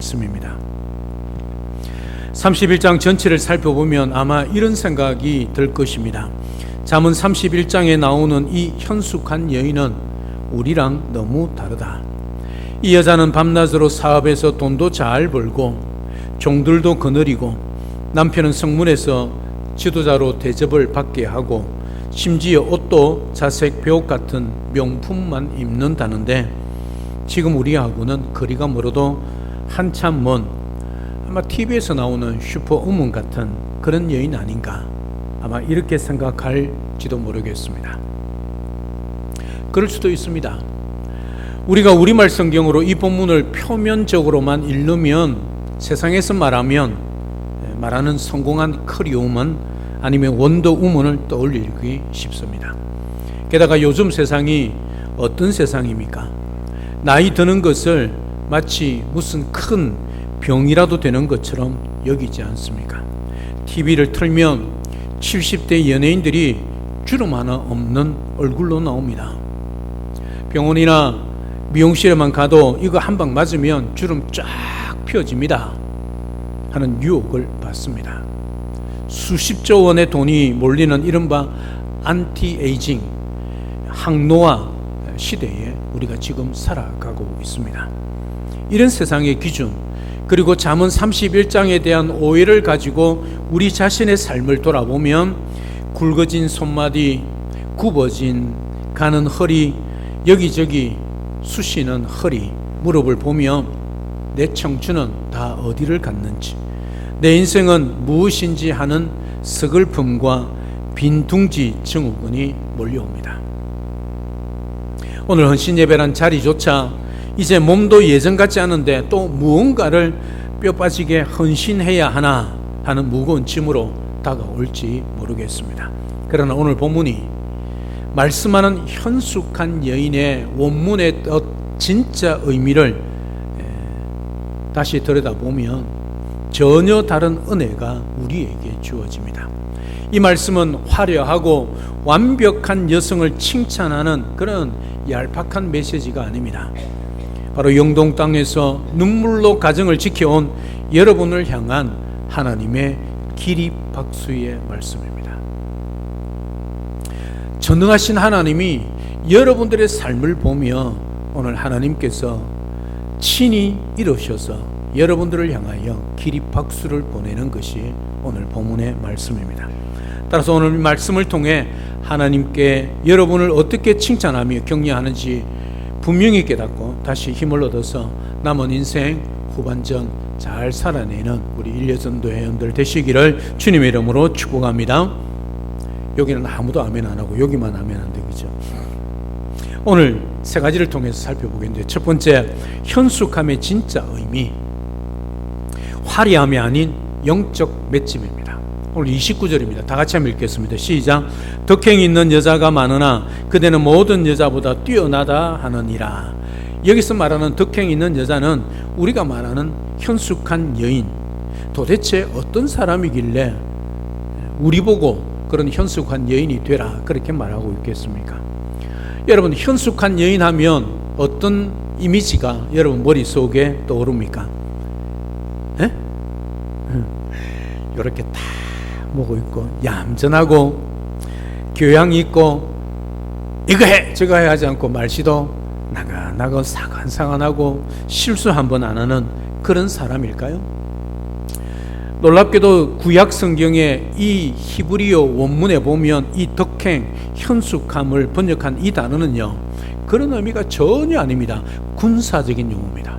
말씀입니다. 31장 전체를 살펴보면 아마 이런 생각이 들 것입니다. 잠언 31장에 나오는 이 현숙한 여인은 우리랑 너무 다르다. 이 여자는 밤낮으로 사업해서 돈도 잘 벌고 종들도 거느리고 남편은 성문에서 지도자로 대접을 받게 하고 심지어 옷도 자색 배옷 같은 명품만 입는다는데 지금 우리하고는 거리가 멀어도 한참 먼 아마 TV에서 나오는 슈퍼우먼 같은 그런 여인 아닌가, 아마 이렇게 생각할지도 모르겠습니다. 그럴 수도 있습니다. 우리가 우리말 성경으로 이 본문을 표면적으로만 읽으면 세상에서 말하는 성공한 커리어우먼 아니면 원더우먼을 떠올리기 쉽습니다. 게다가 요즘 세상이 어떤 세상입니까? 나이 드는 것을 마치 무슨 큰 병이라도 되는 것처럼 여기지 않습니까? TV를 틀면 70대 연예인들이 주름 하나 없는 얼굴로 나옵니다. 병원이나 미용실에만 가도 이거 한 방 맞으면 주름 쫙 펴집니다 하는 유혹을 받습니다. 수십조 원의 돈이 몰리는 이른바 안티에이징 항노화 시대에 우리가 지금 살아가고 있습니다. 이런 세상의 기준, 그리고 잠언 31장에 대한 오해를 가지고 우리 자신의 삶을 돌아보면 굵어진 손마디, 굽어진 가는 허리, 여기저기 쑤시는 허리, 무릎을 보며 내 청춘은 다 어디를 갔는지, 내 인생은 무엇인지 하는 서글픔과 빈둥지 증후군이 몰려옵니다. 오늘 헌신예배란 자리조차 이제 몸도 예전 같지 않은데 또 무언가를 뼈 빠지게 헌신해야 하나 하는 무거운 짐으로 다가올지 모르겠습니다. 그러나 오늘 본문이 말씀하는 현숙한 여인의 원문의 진짜 의미를 다시 들여다보면 전혀 다른 은혜가 우리에게 주어집니다. 이 말씀은 화려하고 완벽한 여성을 칭찬하는 그런 얄팍한 메시지가 아닙니다. 바로 영동 땅에서 눈물로 가정을 지켜온 여러분을 향한 하나님의 기립박수의 말씀입니다. 전능하신 하나님이 여러분들의 삶을 보며 오늘 하나님께서 친히 이루셔서 여러분들을 향하여 기립박수를 보내는 것이 오늘 본문의 말씀입니다. 따라서 오늘 말씀을 통해 하나님께 여러분을 어떻게 칭찬하며 격려하는지 분명히 깨닫고 다시 힘을 얻어서 남은 인생 후반전 잘 살아내는 우리 일려전도 회원들 되시기를 주님의 이름으로 축복합니다. 여기는 아무도 아멘 안 하고 여기만 아멘 안 되겠죠. 오늘 세 가지를 통해서 살펴보겠는데, 첫 번째, 현숙함의 진짜 의미, 화려함이 아닌 영적 맺짐입니다. 오늘 29절입니다. 다 같이 한번 읽겠습니다. 시작. 덕행이 있는 여자가 많으나 그대는 모든 여자보다 뛰어나다 하느니라. 여기서 말하는 덕행이 있는 여자는 우리가 말하는 현숙한 여인, 도대체 어떤 사람이길래 우리 보고 그런 현숙한 여인이 되라 그렇게 말하고 있겠습니까? 여러분, 현숙한 여인 하면 어떤 이미지가 여러분 머릿속에 떠오릅니까? 이렇게 딱 먹고 있고 얌전하고 교양이 있고 이거 해 저거 해 하지 않고 말씨도 나가나가 사간사간하고 실수 한 번 안 하는 그런 사람일까요? 놀랍게도 구약 성경의 이 히브리어 원문에 보면 이 덕행, 현숙함을 번역한 이 단어는요, 그런 의미가 전혀 아닙니다. 군사적인 용어입니다.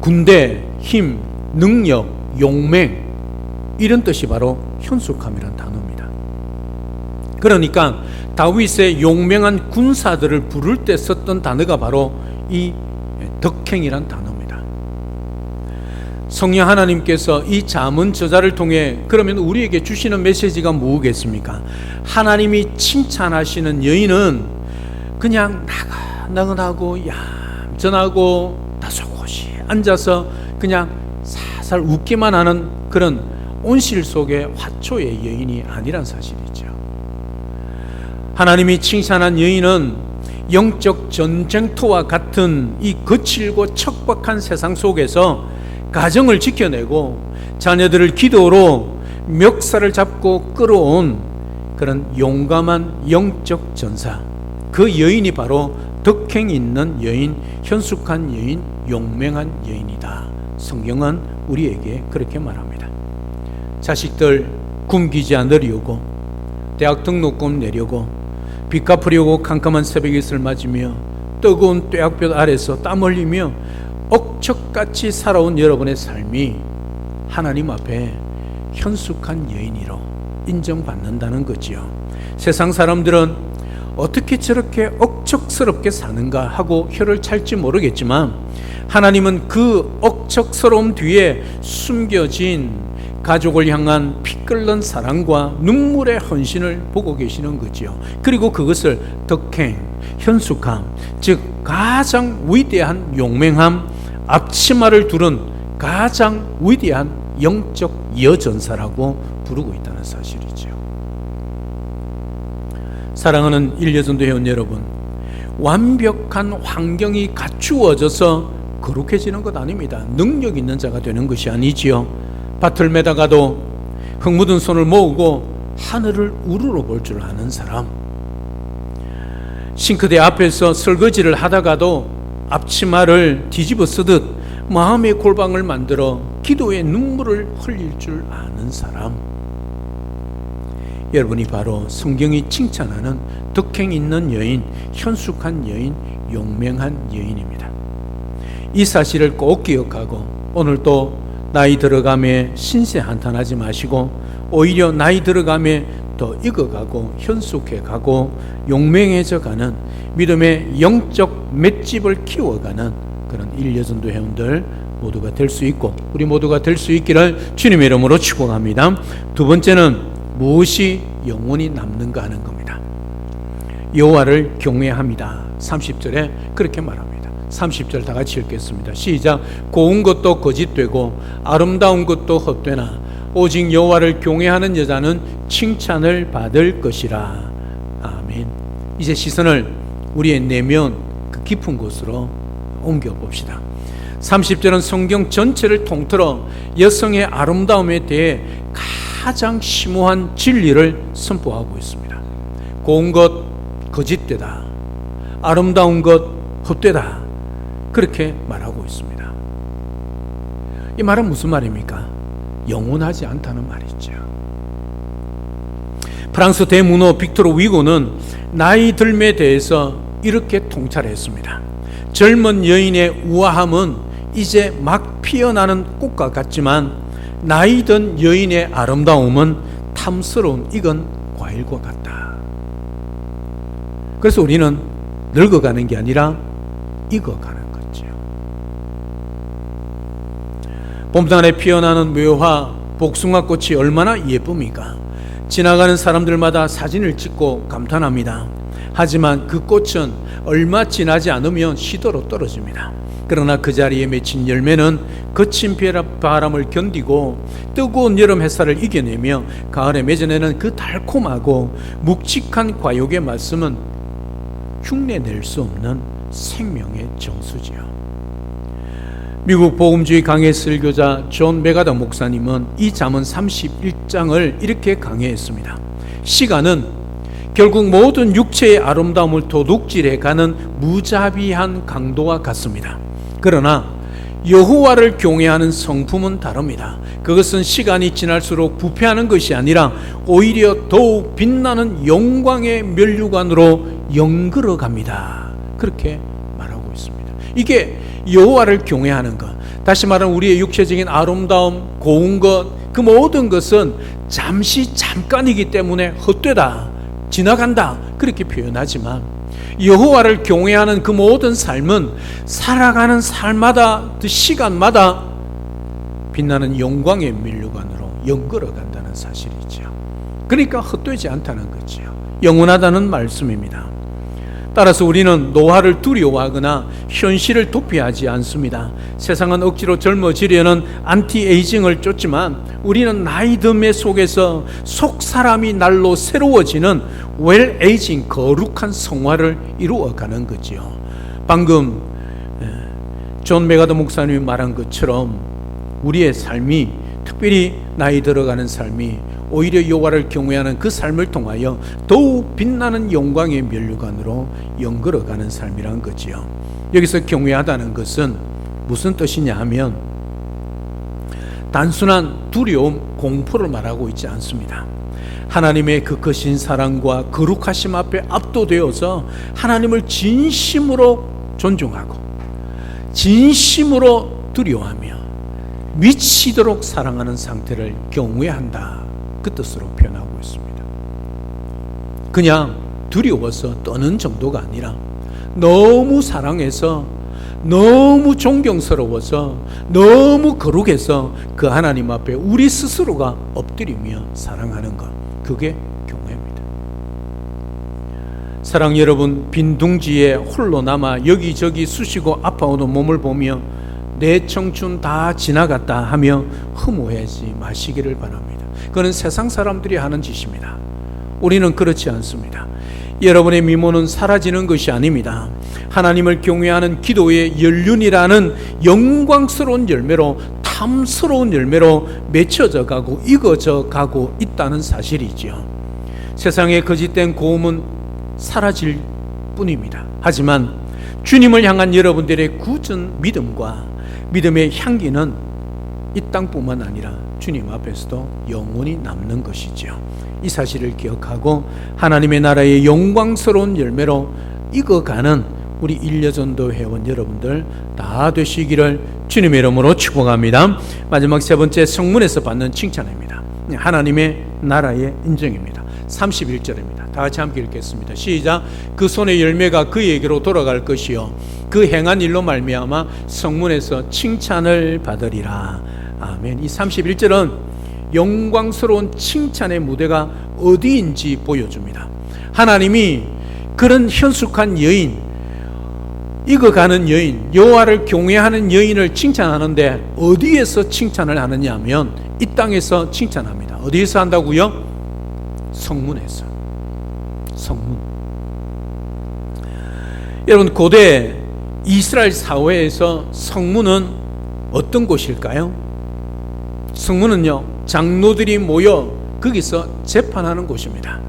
군대, 힘, 능력, 용맹, 이런 뜻이 바로 현숙함이라는 단어입니다. 그러니까 다윗의 용맹한 군사들을 부를 때 썼던 단어가 바로 이 덕행이란 단어입니다. 성령 하나님께서 이 잠언 저자를 통해 그러면 우리에게 주시는 메시지가 뭐겠습니까? 하나님이 칭찬하시는 여인은 그냥 나긋나긋하고 얌전하고 다소곳이 앉아서 그냥 살살 웃기만 하는 그런 온실 속의 화초의 여인이 아니란 사실이죠. 하나님이 칭찬한 여인은 영적 전쟁터와 같은 이 거칠고 척박한 세상 속에서 가정을 지켜내고 자녀들을 기도로 멱살을 잡고 끌어온 그런 용감한 영적 전사, 그 여인이 바로 덕행 있는 여인, 현숙한 여인, 용맹한 여인이다. 성경은 우리에게 그렇게 말합니다. 자식들 굶기지 않으려고, 대학 등록금 내려고, 빚 갚으려고 캄캄한 새벽 이슬 맞으며 뜨거운 뙤약볕 아래서 땀 흘리며 억척같이 살아온 여러분의 삶이 하나님 앞에 현숙한 여인으로 인정받는다는 거지요. 세상 사람들은 어떻게 저렇게 억척스럽게 사는가 하고 혀를 찰지 모르겠지만, 하나님은 그 억척스러움 뒤에 숨겨진 가족을 향한 피 끓는 사랑과 눈물의 헌신을 보고 계시는 거지요. 그리고 그것을 덕행, 현숙함, 즉 가장 위대한 용맹함, 앞치마를 두른 가장 위대한 영적 여전사라고 부르고 있다는 사실이죠. 사랑하는 일여전도 회원 여러분, 완벽한 환경이 갖추어져서 거룩해지는 것 아닙니다. 능력 있는 자가 되는 것이 아니지요. 밭을 매다가도 흙 묻은 손을 모으고 하늘을 우러러 볼 줄 아는 사람, 싱크대 앞에서 설거지를 하다가도 앞치마를 뒤집어 쓰듯 마음의 골방을 만들어 기도의 눈물을 흘릴 줄 아는 사람, 여러분이 바로 성경이 칭찬하는 덕행 있는 여인, 현숙한 여인, 용맹한 여인입니다. 이 사실을 꼭 기억하고 오늘도 나이 들어감에 신세한탄하지 마시고 오히려 나이 들어감에 더 익어가고 현숙해가고 용맹해져가는 믿음의 영적 맷집을 키워가는 그런 일여전도 회원들 모두가 될 수 있고 우리 모두가 될 수 있기를 주님의 이름으로 축복합니다. 두 번째는 무엇이 영원히 남는가 하는 겁니다. 여호와를 경외합니다. 30절에 그렇게 말합니다. 30절 다 같이 읽겠습니다. 시작. 고운 것도 거짓되고 아름다운 것도 헛되나 오직 여호와를 경외하는 여자는 칭찬을 받을 것이라. 아멘. 이제 시선을 우리의 내면 그 깊은 곳으로 옮겨 봅시다. 30절은 성경 전체를 통틀어 여성의 아름다움에 대해 가장 심오한 진리를 선포하고 있습니다. 고운 것 거짓되다, 아름다운 것 헛되다, 그렇게 말하고 있습니다. 이 말은 무슨 말입니까? 영원하지 않다는 말이죠. 프랑스 대문호 빅토르 위고는 나이 들매에 대해서 이렇게 통찰했습니다. 젊은 여인의 우아함은 이제 막 피어나는 꽃과 같지만 나이 든 여인의 아름다움은 탐스러운 익은 과일과 같다. 그래서 우리는 늙어가는 게 아니라 익어가는 거죠. 봄날에 피어나는 묘화 복숭아꽃이 얼마나 예쁩니까? 지나가는 사람들마다 사진을 찍고 감탄합니다. 하지만 그 꽃은 얼마 지나지 않으면 시도로 떨어집니다. 그러나 그 자리에 맺힌 열매는 거친 바람을 견디고 뜨거운 여름 햇살을 이겨내며 가을에 맺어내는 그 달콤하고 묵직한 과육의 말씀은 흉내낼 수 없는 생명의 정수지요. 미국 복음주의 강해 설교자 존 메가더 목사님은 이 잠언 31장을 이렇게 강해했습니다. 시간은 결국 모든 육체의 아름다움을 도둑질해 가는 무자비한 강도와 같습니다. 그러나 여호와를 경외하는 성품은 다릅니다. 그것은 시간이 지날수록 부패하는 것이 아니라 오히려 더욱 빛나는 영광의 면류관으로 연결어 갑니다. 그렇게 말하고 있습니다. 이게 여호와를 경외하는 것, 다시 말하면 우리의 육체적인 아름다움, 고운 것, 그 모든 것은 잠시 잠깐이기 때문에 헛되다, 지나간다, 그렇게 표현하지만 여호와를 경외하는 그 모든 삶은 살아가는 삶마다, 그 시간마다 빛나는 영광의 면류관으로 연결어 간다는 사실이죠. 그러니까 헛되지 않다는 거죠. 영원하다는 말씀입니다. 따라서 우리는 노화를 두려워하거나 현실을 도피하지 않습니다. 세상은 억지로 젊어지려는 안티에이징을 쫓지만 우리는 나이 듦의 속에서 속 사람이 날로 새로워지는 웰 에이징, 거룩한 성화를 이루어가는 거지요. 방금 존 메가더 목사님이 말한 것처럼 우리의 삶이, 특별히 나이 들어가는 삶이 오히려 여호와를 경외하는 그 삶을 통하여 더욱 빛나는 영광의 면류관으로 연걸어가는 삶이란 거지요. 여기서 경외하다는 것은 무슨 뜻이냐 하면 단순한 두려움, 공포를 말하고 있지 않습니다. 하나님의 그 크신 사랑과 거룩하심 앞에 압도되어서 하나님을 진심으로 존중하고 진심으로 두려워하며 미치도록 사랑하는 상태를 경외한다, 그 뜻으로 표현하고 있습니다. 그냥 두려워서 떠는 정도가 아니라 너무 사랑해서, 너무 존경스러워서, 너무 거룩해서 그 하나님 앞에 우리 스스로가 엎드리며 사랑하는 것, 그게 경외입니다. 사랑 여러분, 빈 둥지에 홀로 남아 여기저기 쑤시고 아파오는 몸을 보며 내 청춘 다 지나갔다 하며 허무해하지 마시기를 바랍니다. 그건 세상 사람들이 하는 짓입니다. 우리는 그렇지 않습니다. 여러분의 미모는 사라지는 것이 아닙니다. 하나님을 경외하는 기도의 연륜이라는 영광스러운 열매로, 탐스러운 열매로 맺혀져 가고 익어져 가고 있다는 사실이지요. 세상의 거짓된 고음은 사라질 뿐입니다. 하지만 주님을 향한 여러분들의 굳은 믿음과 믿음의 향기는 이 땅뿐만 아니라 주님 앞에서도 영원히 남는 것이죠. 이 사실을 기억하고 하나님의 나라의 영광스러운 열매로 익어가는 우리 일려전도 회원 여러분들 다 되시기를 주님의 이름으로 축복합니다. 마지막 세 번째, 성문에서 받는 칭찬입니다. 하나님의 나라의 인정입니다. 31절입니다. 다 같이 함께 읽겠습니다. 시작. 그 손의 열매가 그에게로 돌아갈 것이요 그 행한 일로 말미암아 성문에서 칭찬을 받으리라. 아멘. 이 31절은 영광스러운 칭찬의 무대가 어디인지 보여줍니다. 하나님이 그런 현숙한 여인, 익어가는 여인, 여호와를 경외하는 여인을 칭찬하는데 어디에서 칭찬을 하느냐 하면 이 땅에서 칭찬합니다. 어디에서 한다고요? 성문에서. 성문. 여러분, 고대 이스라엘 사회에서 성문은 어떤 곳일까요? 성문은요, 장로들이 모여 거기서 재판하는 곳입니다.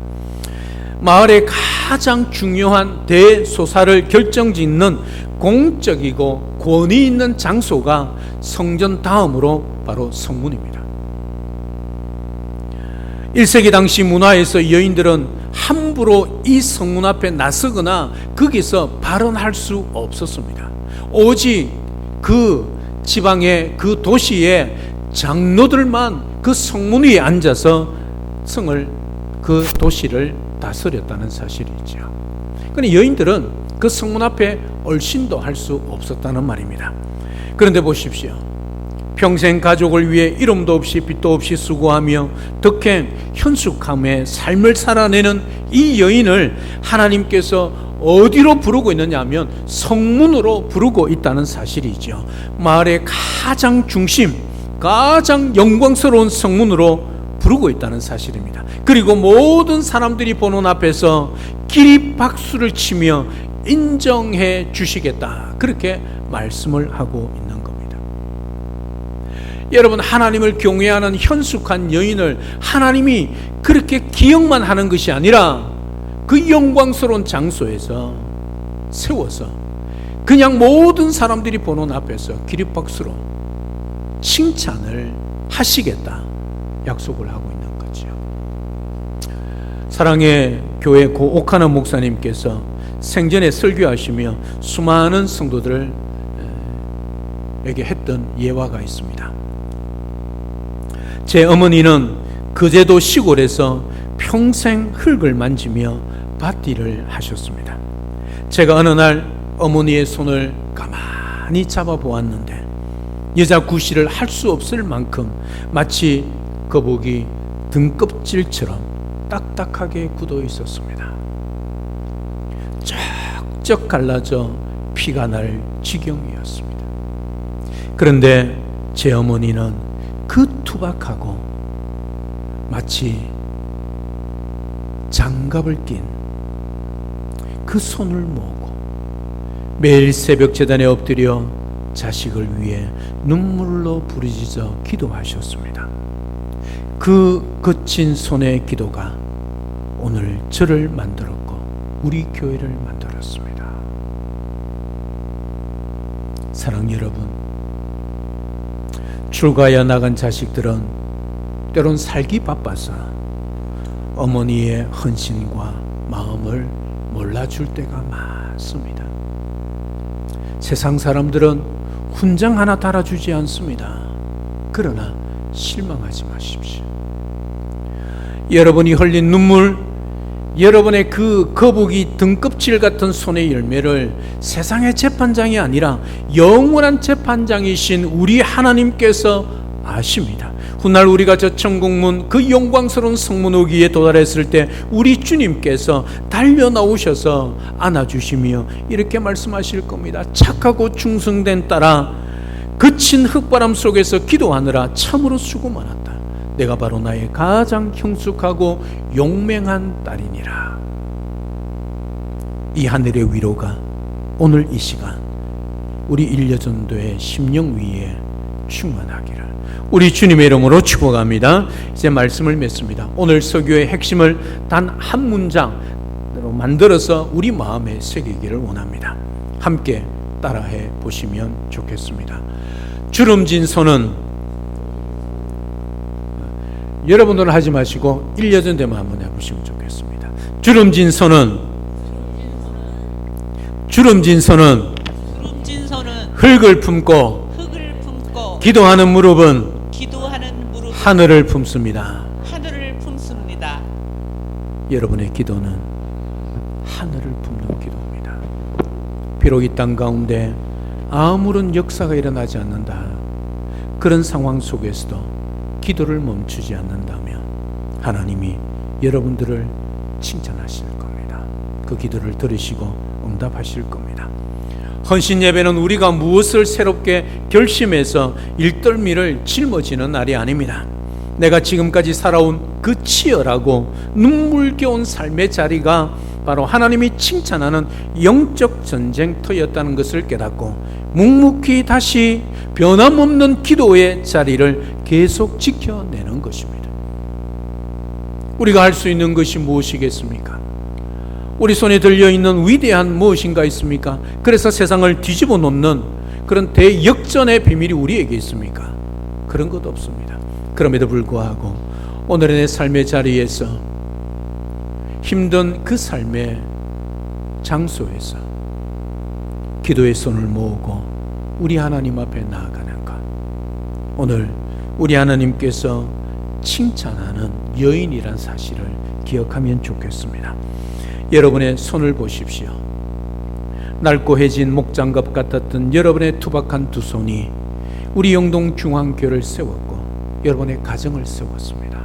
마을의 가장 중요한 대소사를 결정짓는 공적이고 권위 있는 장소가 성전 다음으로 바로 성문입니다. 1세기 당시 문화에서 여인들은 함부로 이 성문 앞에 나서거나 거기서 발언할 수 없었습니다. 오직 그 지방의 그 도시의 장로들만 그 성문 위에 앉아서 성을, 그 도시를 다스렸다는 사실이죠. 그런데 여인들은 그 성문 앞에 얼씬도 할 수 없었다는 말입니다. 그런데 보십시오. 평생 가족을 위해 이름도 없이 빚도 없이 수고하며 덕행 현숙함의 삶을 살아내는 이 여인을 하나님께서 어디로 부르고 있느냐 하면 성문으로 부르고 있다는 사실이죠. 마을의 가장 중심, 가장 영광스러운 성문으로 부르고 있다는 사실입니다. 그리고 모든 사람들이 보는 앞에서 기립박수를 치며 인정해 주시겠다, 그렇게 말씀을 하고 있는 겁니다. 여러분, 하나님을 경외하는 현숙한 여인을 하나님이 그렇게 기억만 하는 것이 아니라 그 영광스러운 장소에서 세워서 그냥 모든 사람들이 보는 앞에서 기립박수로 칭찬을 하시겠다 약속을 하고 있는 거죠. 사랑의 교회 고 오카나 목사님께서 생전에 설교하시며 수많은 성도들에게 했던 예화가 있습니다. 제 어머니는 그제도 시골에서 평생 흙을 만지며 밭일을 하셨습니다. 제가 어느 날 어머니의 손을 가만히 잡아보았는데 여자 구실을 할 수 없을 만큼 마치 거북이 등껍질처럼 딱딱하게 굳어 있었습니다. 쩍쩍 갈라져 피가 날 지경이었습니다. 그런데 제 어머니는 그 투박하고 마치 장갑을 낀 그 손을 모으고 매일 새벽 제단에 엎드려 자식을 위해 눈물로 부르짖어 기도하셨습니다. 그 거친 손의 기도가 오늘 저를 만들었고 우리 교회를 만들었습니다. 사랑 여러분, 출가하여 나간 자식들은 때론 살기 바빠서 어머니의 헌신과 마음을 몰라줄 때가 많습니다. 세상 사람들은 훈장 하나 달아주지 않습니다. 그러나 실망하지 마십시오. 여러분이 흘린 눈물, 여러분의 그 거북이 등껍질 같은 손의 열매를 세상의 재판장이 아니라 영원한 재판장이신 우리 하나님께서 아십니다. 훗날 우리가 저 천국문 그 영광스러운 성문 오기에 도달했을 때 우리 주님께서 달려 나오셔서 안아주시며 이렇게 말씀하실 겁니다. 착하고 충성된 딸아, 거친 흙바람 속에서 기도하느라 참으로 수고 많았다. 내가 바로 나의 가장 형숙하고 용맹한 딸이니라. 이 하늘의 위로가 오늘 이 시간 우리 일여전도의 심령 위에 충만하기를 우리 주님의 이름으로 축복합니다. 이제 말씀을 맺습니다. 오늘 설교의 핵심을 단 한 문장으로 만들어서 우리 마음에 새기기를 원합니다. 함께 따라해 보시면 좋겠습니다. 주름진 손은, 여러분들은 하지 마시고 일여전도만 한번 해보시면 좋겠습니다. 주름진 손은 흙을 품고 기도하는 무릎은 하늘을 품습니다. 여러분의 기도는 하늘을 품는 기도입니다. 비록 이 땅 가운데 아무런 역사가 일어나지 않는다, 그런 상황 속에서도 기도를 멈추지 않는다면 하나님이 여러분들을 칭찬하실 겁니다. 그 기도를 들으시고 응답하실 겁니다. 헌신 예배는 우리가 무엇을 새롭게 결심해서 일떨미를 짊어지는 날이 아닙니다. 내가 지금까지 살아온 그 치열하고 눈물겨운 삶의 자리가 바로 하나님이 칭찬하는 영적 전쟁터였다는 것을 깨닫고 묵묵히 다시 변함없는 기도의 자리를 계속 지켜내는 것입니다. 우리가 할 수 있는 것이 무엇이겠습니까? 우리 손에 들려있는 위대한 무엇인가 있습니까? 그래서 세상을 뒤집어 놓는 그런 대역전의 비밀이 우리에게 있습니까? 그런 것 없습니다. 그럼에도 불구하고 오늘의 내 삶의 자리에서, 힘든 그 삶의 장소에서 기도의 손을 모으고 우리 하나님 앞에 나아가는 것, 오늘 우리 하나님께서 칭찬하는 여인이란 사실을 기억하면 좋겠습니다. 여러분의 손을 보십시오. 낡고해진 목장갑 같았던 여러분의 투박한 두 손이 우리 영동 중앙교회를 세웠고 여러분의 가정을 세웠습니다.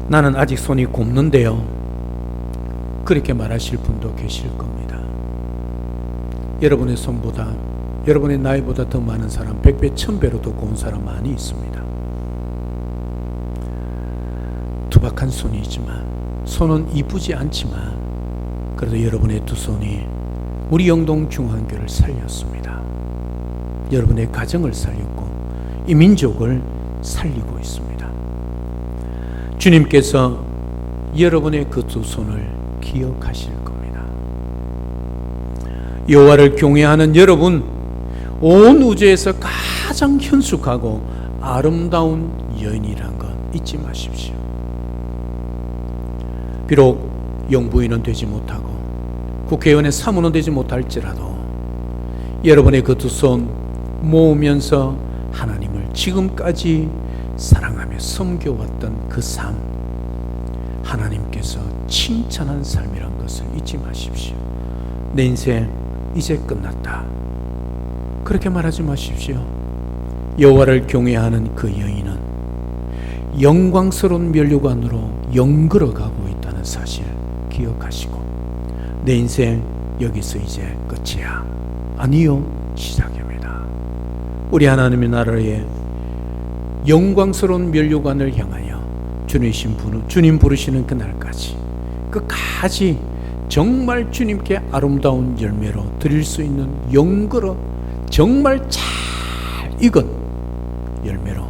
나는 아직 손이 곱는데요, 그렇게 말하실 분도 계실 겁니다. 여러분의 손보다, 여러분의 나이보다 더 많은 사람, 100배 1000배로 더 고운 사람 많이 있습니다. 투박한 손이지만, 손은 이쁘지 않지만 그래도 여러분의 두 손이 우리 영동 중앙교회를 살렸습니다. 여러분의 가정을 살렸고 이 민족을 살리고 있습니다. 주님께서 여러분의 그 두 손을 기억하실 겁니다. 여호와를 경외하는 여러분, 온 우주에서 가장 현숙하고 아름다운 여인이란 것 잊지 마십시오. 비록 영부인은 되지 못하고 국회의원의 사무는 되지 못할지라도 여러분의 그 두 손 모으면서 하나님을 지금까지 사랑하며 섬겨왔던 그 삶, 하나님께서 칭찬한 삶이란 것을 잊지 마십시오. 내 인생 이제 끝났다, 그렇게 말하지 마십시오. 여호와를 경외하는 그 여인은 영광스러운 면류관으로 영걸어가고 있다는 사실 기억하시고, 내 인생 여기서 이제 끝이야, 아니요, 시작입니다. 우리 하나님의 나라의 영광스러운 면류관을 향하여 주님 부르시는 그날까지 끝까지 정말 주님께 아름다운 열매로 드릴 수 있는 영그러 정말 잘 익은 열매로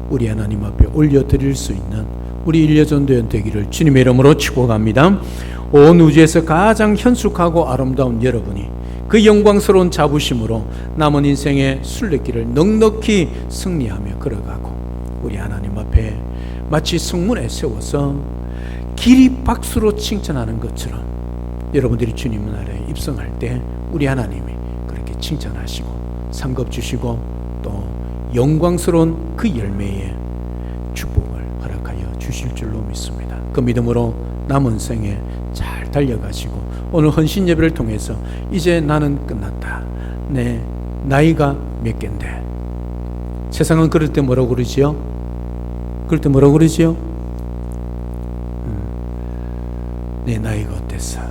우리 하나님 앞에 올려드릴 수 있는 우리 일려전도연 되기를 주님의 이름으로 축복합니다. 온 우주에서 가장 현숙하고 아름다운 여러분이 그 영광스러운 자부심으로 남은 인생의 순례길을 넉넉히 승리하며 걸어가고 우리 하나님 앞에 마치 성문에 세워서 기립박수로 칭찬하는 것처럼 여러분들이 주님 나라에 입성할 때 우리 하나님이 그렇게 칭찬하시고 상급 주시고 또 영광스러운 그 열매에 축복을 허락하여 주실 줄로 믿습니다. 그 믿음으로 남은 생에 잘 달려가시고 오늘 헌신 예배를 통해서 이제 나는 끝났다. 내 나이가 몇 갠데. 세상은 그럴 때 뭐라고 그러지요? 그럴 때 뭐라고 그러지요? 내 나이가 어땠어?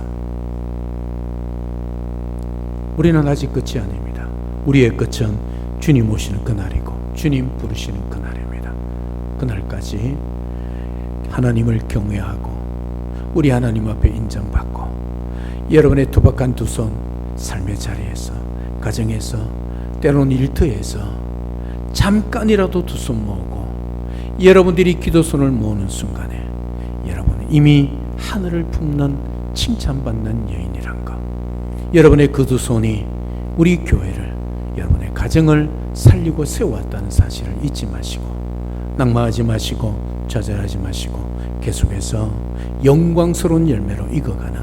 우리는 아직 끝이 아닙니다. 우리의 끝은 주님 오시는 그날이고 주님 부르시는 그날입니다. 그날까지 하나님을 경외하고 우리 하나님 앞에 인정받고 여러분의 투박한 두 손 삶의 자리에서 가정에서 때로는 일터에서 잠깐이라도 두 손 모으고 여러분들이 기도 손을 모으는 순간에 여러분은 이미 하늘을 품는 칭찬받는 여인이란 것. 여러분의 그 두 손이 우리 교회를 여러분의 가정을 살리고 세워왔다는 사실을 잊지 마시고 낙마하지 마시고 좌절하지 마시고 계속해서 영광스러운 열매로 익어가는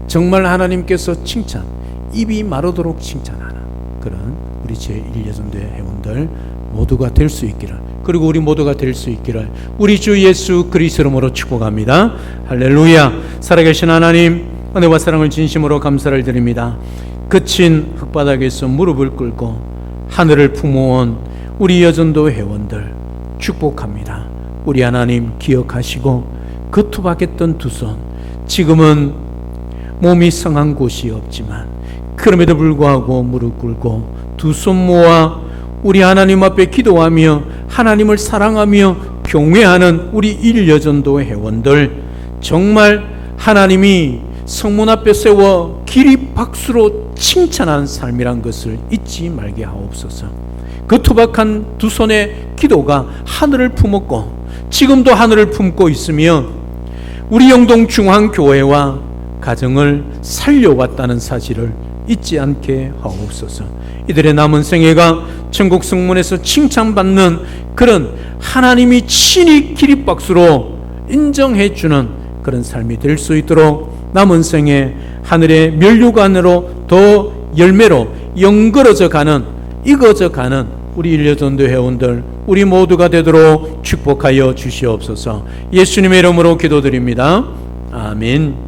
정말 하나님께서 칭찬 입이 마르도록 칭찬하는 그런 우리 제1예전대 회원들 모두가 될 수 있기를 그리고 우리 모두가 될 수 있기를 우리 주 예수 그리스도 이름으로 축복합니다. 할렐루야. 살아계신 하나님 은혜와 사랑을 진심으로 감사를 드립니다. 거친 흙바닥에서 무릎을 꿇고 하늘을 품어온 우리 여전도 회원들 축복합니다. 우리 하나님 기억하시고 그 투박했던 두 손 지금은 몸이 성한 곳이 없지만 그럼에도 불구하고 무릎 꿇고 두 손 모아 우리 하나님 앞에 기도하며 하나님을 사랑하며 경외하는 우리 일여전도 회원들 정말 하나님이 성문 앞에 세워 기립박수로 칭찬하는 삶이란 것을 잊지 말게 하옵소서. 그 투박한 두 손의 기도가 하늘을 품었고 지금도 하늘을 품고 있으며 우리 영동 중앙교회와 가정을 살려왔다는 사실을 잊지 않게 하옵소서. 이들의 남은 생애가 천국 성문에서 칭찬받는 그런 하나님이 친히 기립박수로 인정해 주는 그런 삶이 될 수 있도록 남은 생에 하늘의 면류관으로 더 열매로 연걸어져 가는 익어져 가는 우리 일여전도 회원들 우리 모두가 되도록 축복하여 주시옵소서. 예수님의 이름으로 기도드립니다. 아멘.